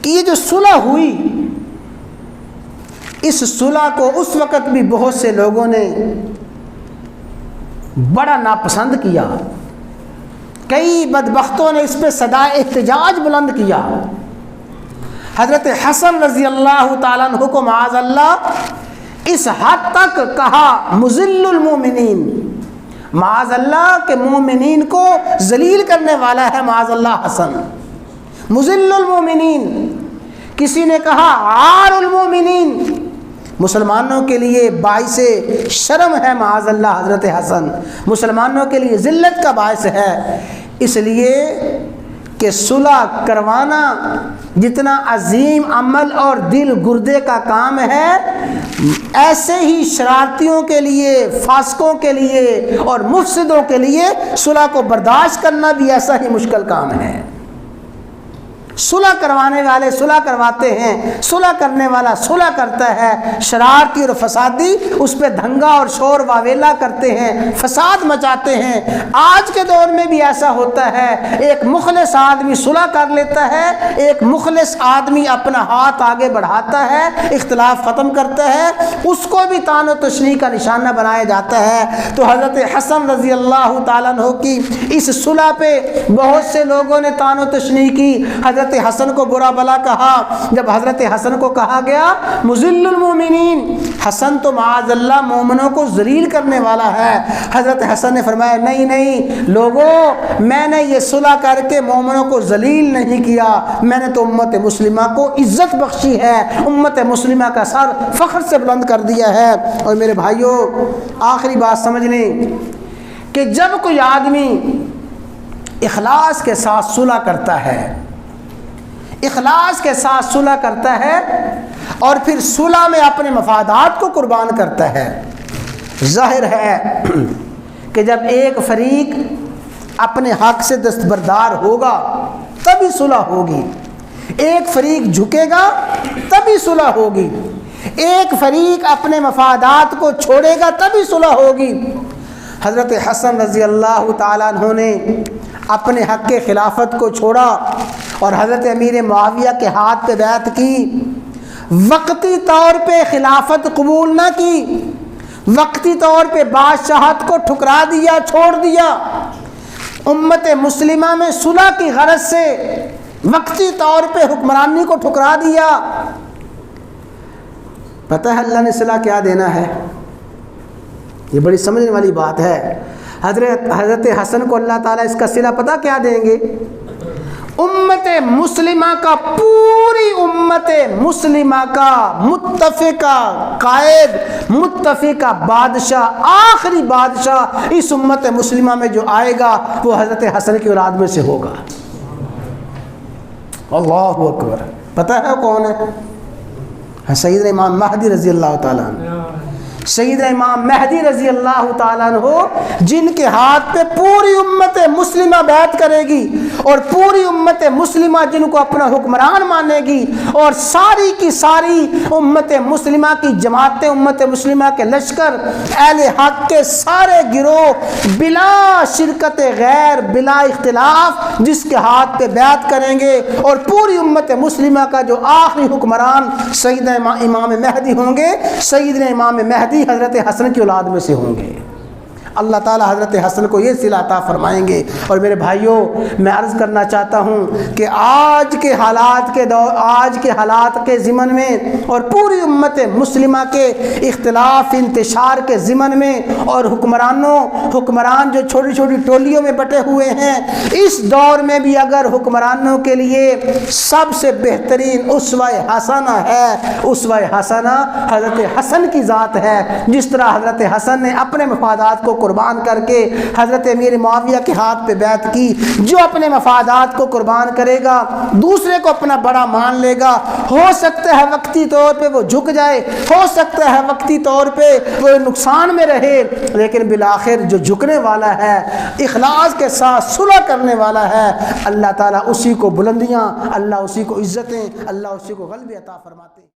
کہ یہ جو صلح ہوئی، اس صلح کو اس وقت بھی بہت سے لوگوں نے بڑا ناپسند کیا، کئی بدبختوں نے اس پہ صدائے احتجاج بلند کیا۔ حضرت حسن رضی اللہ تعالیٰ عنہ کو معاذ اللہ اس حد تک کہا مذل المومنین، معاذ اللہ کہ مومنین کو ذلیل کرنے والا ہے معاذ اللہ حسن، مذل المومنین۔ کسی نے کہا عار المومنین، مسلمانوں کے لیے باعث شرم ہے معاذ اللہ حضرت حسن، مسلمانوں کے لیے ذلت کا باعث ہے، اس لیے کہ صلح کروانا جتنا عظیم عمل اور دل گردے کا کام ہے، ایسے ہی شرارتیوں کے لیے، فاسقوں کے لیے اور مفسدوں کے لیے صلح کو برداشت کرنا بھی ایسا ہی مشکل کام ہے۔ صلح کروانے والے صلح کرواتے ہیں، صلح کرنے والا صلح کرتا ہے، شرارتی اور فسادی اس پہ دھنگا اور شور واویلا کرتے ہیں، فساد مچاتے ہیں۔ آج کے دور میں بھی ایسا ہوتا ہے، ایک مخلص آدمی صلح کر لیتا ہے، ایک مخلص آدمی اپنا ہاتھ آگے بڑھاتا ہے، اختلاف ختم کرتا ہے، اس کو بھی طعن و تشنیع کا نشانہ بنایا جاتا ہے۔ تو حضرت حسن رضی اللہ تعالیٰ عنہ کی اس صلح پہ بہت سے لوگوں نے طعن و تشنیع کی، حضرت حسن کو برا بلا کہا۔ جب حضرت حسن کو کہا گیا مذل المومنین، حسن تو معاذ اللہ مومنوں کو ذلیل کرنے والا ہے، حضرت حسن نے فرمایا نہیں نہیں لوگوں، میں نے یہ صلح کر کے مومنوں کو ذلیل نہیں کیا، میں نے تو امت مسلمہ کو عزت بخشی ہے، امت مسلمہ کا سر فخر سے بلند کر دیا ہے۔ اور میرے بھائیوں آخری بات سمجھ لیں کہ جب کوئی آدمی اخلاص کے ساتھ صلح کرتا ہے، اخلاص کے ساتھ صلح کرتا ہے اور پھر صلح میں اپنے مفادات کو قربان کرتا ہے، ظاہر ہے کہ جب ایک فریق اپنے حق سے دستبردار ہوگا تبھی صلح ہوگی، ایک فریق جھکے گا تبھی صلح ہوگی، ایک فریق اپنے مفادات کو چھوڑے گا تبھی صلح ہوگی۔ حضرت حسن رضی اللہ تعالیٰ عنہ نے اپنے حق کے خلافت کو چھوڑا اور حضرت امیر معاویہ کے ہاتھ پہ بیعت کی، وقتی طور پہ خلافت قبول نہ کی، وقتی طور پہ بادشاہت کو ٹھکرا دیا، چھوڑ دیا، امت مسلمہ میں صلح کی غرض سے وقتی طور پہ حکمرانی کو ٹھکرا دیا۔ پتہ ہے اللہ نے صلح کیا دینا ہے؟ یہ بڑی سمجھنے والی بات ہے۔ حضرت حسن کو اللہ تعالیٰ اس کا صلہ پتہ کیا دیں گے؟ امت مسلمہ کا، پوری امت مسلمہ کا متفقہ قائد، متفقہ بادشاہ، آخری بادشاہ اس امت مسلمہ میں جو آئے گا وہ حضرت حسن کی اولاد میں سے ہوگا۔ اللہ اکبر۔ پتہ ہے کون ہے؟ سیدنا امام مہدی رضی اللہ تعالیٰ عنہ، سیدنا امام مہدی رضی اللہ تعالیٰ عنہ، جن کے ہاتھ پہ پوری امت مسلمہ بیعت کرے گی اور پوری امت مسلمہ جن کو اپنا حکمران مانے گی، اور ساری کی ساری امت مسلمہ کی جماعتیں، امت مسلمہ کے لشکر، اہل حق کے سارے گروہ بلا شرکت غیر، بلا اختلاف جس کے ہاتھ پہ بیعت کریں گے، اور پوری امت مسلمہ کا جو آخری حکمران سیدنا امام مہدی ہوں گے، سیدنا امام مہدی حضرت حسن کی اولاد میں سے ہوں گے۔ اللہ تعالیٰ حضرت حسن کو یہ صلہ عطا فرمائیں گے۔ اور میرے بھائیوں میں عرض کرنا چاہتا ہوں کہ آج کے حالات کے ضمن میں اور پوری امت مسلمہ کے اختلاف انتشار کے ضمن میں، اور حکمران جو چھوٹی چھوٹی ٹولیوں میں بٹے ہوئے ہیں، اس دور میں بھی اگر حکمرانوں کے لیے سب سے بہترین اسوہ حسنہ ہے، اسوہ حسنہ حضرت حسن کی ذات ہے۔ جس طرح حضرت حسن نے اپنے مفادات کو قربان کر کے حضرت امیر معاویہ کے ہاتھ پہ بیعت کی، جو اپنے مفادات کو قربان کرے گا دوسرے کو اپنا بڑا مان لے گا، ہو سکتا ہے وقتی طور پہ وہ جھک جائے، ہو سکتا ہے وقتی طور پہ وہ نقصان میں رہے، لیکن بالآخر جو جھکنے والا ہے، اخلاص کے ساتھ صلح کرنے والا ہے، اللہ تعالیٰ اسی کو بلندیاں، اللہ اسی کو عزتیں، اللہ اسی کو غلبے عطا فرماتے ہیں۔